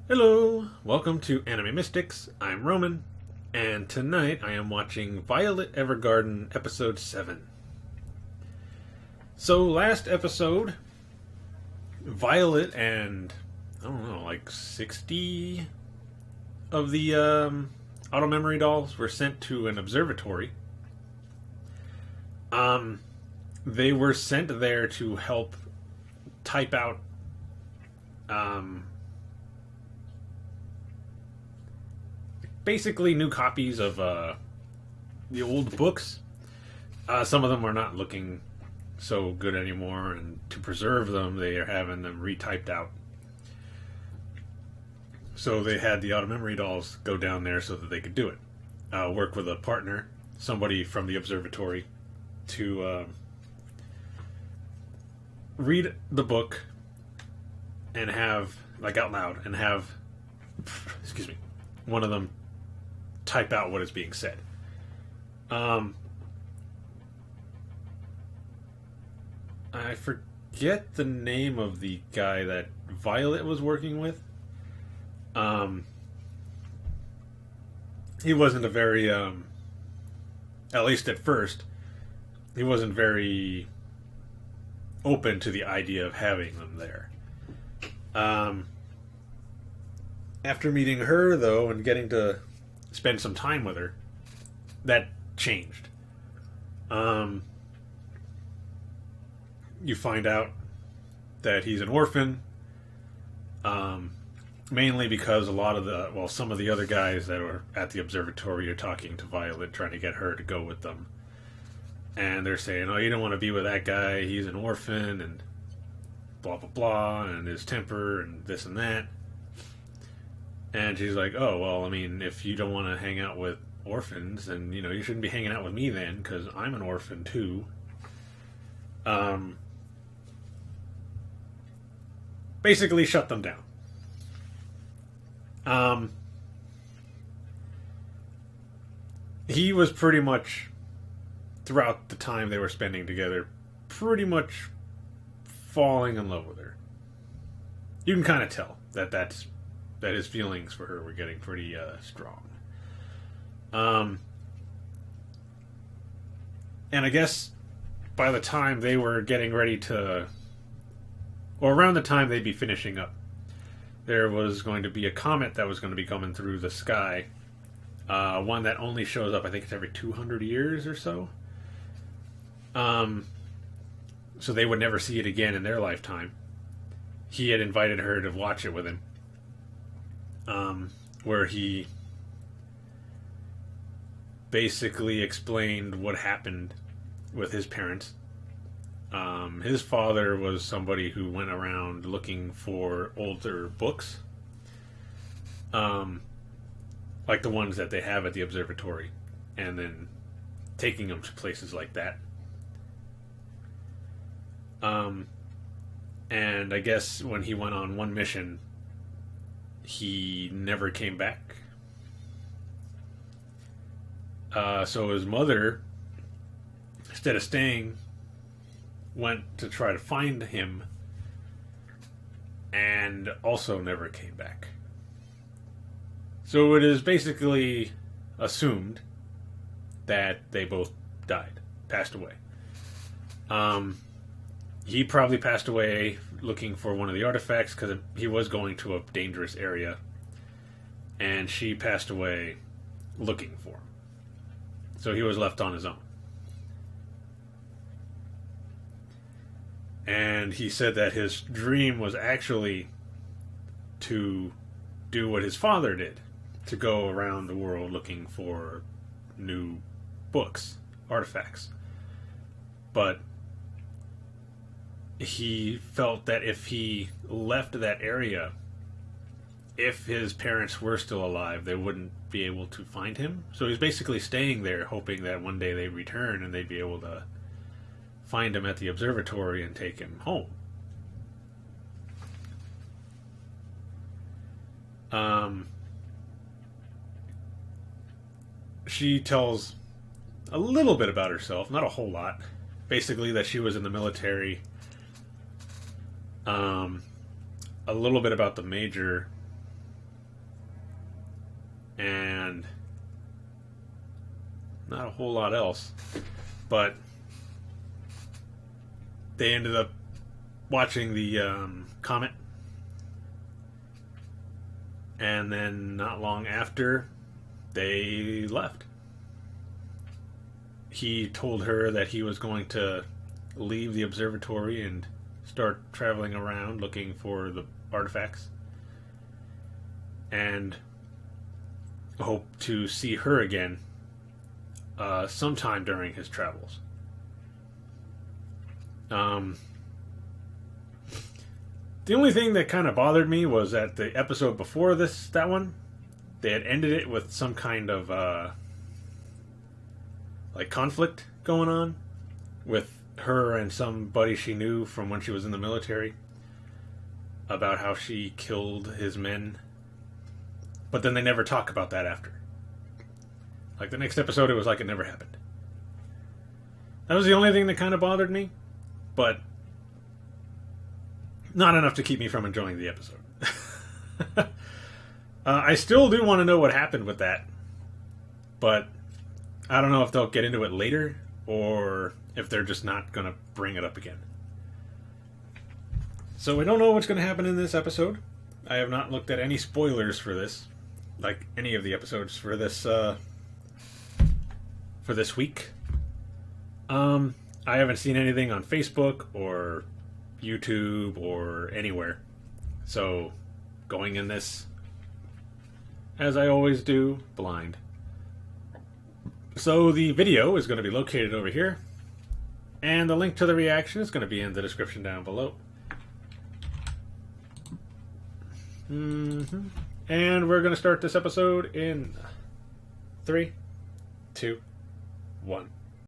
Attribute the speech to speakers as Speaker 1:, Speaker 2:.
Speaker 1: Hello, welcome to Anime Mystics. I'm Roman, and tonight I am watching Violet Evergarden episode 7. So, last episode, Violet and, I don't know, like 60 of the auto memory dolls were sent to an observatory. They were sent there to help type out basically new copies of the old books. Some of them are not looking so good anymore, and to preserve them, they are having them retyped out. So they had the auto memory dolls go down there so that they could do it. Work with a partner, somebody from the observatory, to read the book and have, like out loud, and have, excuse me, one of them type out what is being said. I forget the name of the guy that Violet was working with. He wasn't a very, at least at first, he wasn't very open to the idea of having them there. After meeting her, though, and getting to spend some time with her, that changed. You find out that he's an orphan, mainly because some of the other guys that were at the observatory are talking to Violet, trying to get her to go with them. And they're saying, oh, you don't want to be with that guy, he's an orphan, and blah, blah, blah, and his temper, and this and that. And she's like, oh, well, I mean, if you don't want to hang out with orphans, then, you shouldn't be hanging out with me then, because I'm an orphan, too. Basically shut them down. He was pretty much, throughout the time they were spending together, pretty much falling in love with her. You can kind of tell that his feelings for her were getting pretty strong. And I guess by the time they were getting ready to, or around the time they'd be finishing up, there was going to be a comet that was going to be coming through the sky. One that only shows up, I think it's every 200 years or so. So they would never see it again in their lifetime. He had invited her to watch it with him. Where he basically explained what happened with his parents. His father was somebody who went around looking for older books, like the ones that they have at the observatory, and then taking them to places like that. And I guess when he went on one mission, he never came back. So his mother, instead of staying, went to try to find him, and also never came back. So it is basically assumed that they both passed away. He probably passed away looking for one of the artifacts because he was going to a dangerous area, and she passed away looking for him. So he was left on his own. And he said that his dream was actually to do what his father did, to go around the world looking for new books, artifacts. But he felt that if he left that area, if his parents were still alive, they wouldn't be able to find him. So he's basically staying there, hoping that one day they'd return and they'd be able to find him at the observatory and take him home. She tells a little bit about herself, not a whole lot. Basically that she was in the military. A little bit about the major and not a whole lot else. But they ended up watching the comet, and then not long after, they left. He told her that he was going to leave the observatory and start traveling around looking for the artifacts, and hope to see her again sometime during his travels. The only thing that kind of bothered me was that the episode before that one, they had ended it with some kind of like conflict going on with her and somebody she knew from when she was in the military about how she killed his men. But then they never talk about that after. Like the next episode, it was like it never happened. That was the only thing that kind of bothered me, but not enough to keep me from enjoying the episode. I still do want to know what happened with that, but I don't know if they'll get into it later or if they're just not going to bring it up again. So we don't know what's going to happen in this episode. I have not looked at any spoilers for this, like any of the episodes for this week. I haven't seen anything on Facebook or YouTube or anywhere. So going in this, as I always do, blind. So the video is going to be located over here, and the link to the reaction is going to be in the description down below. And we're going to start this episode in 3, 2, 1.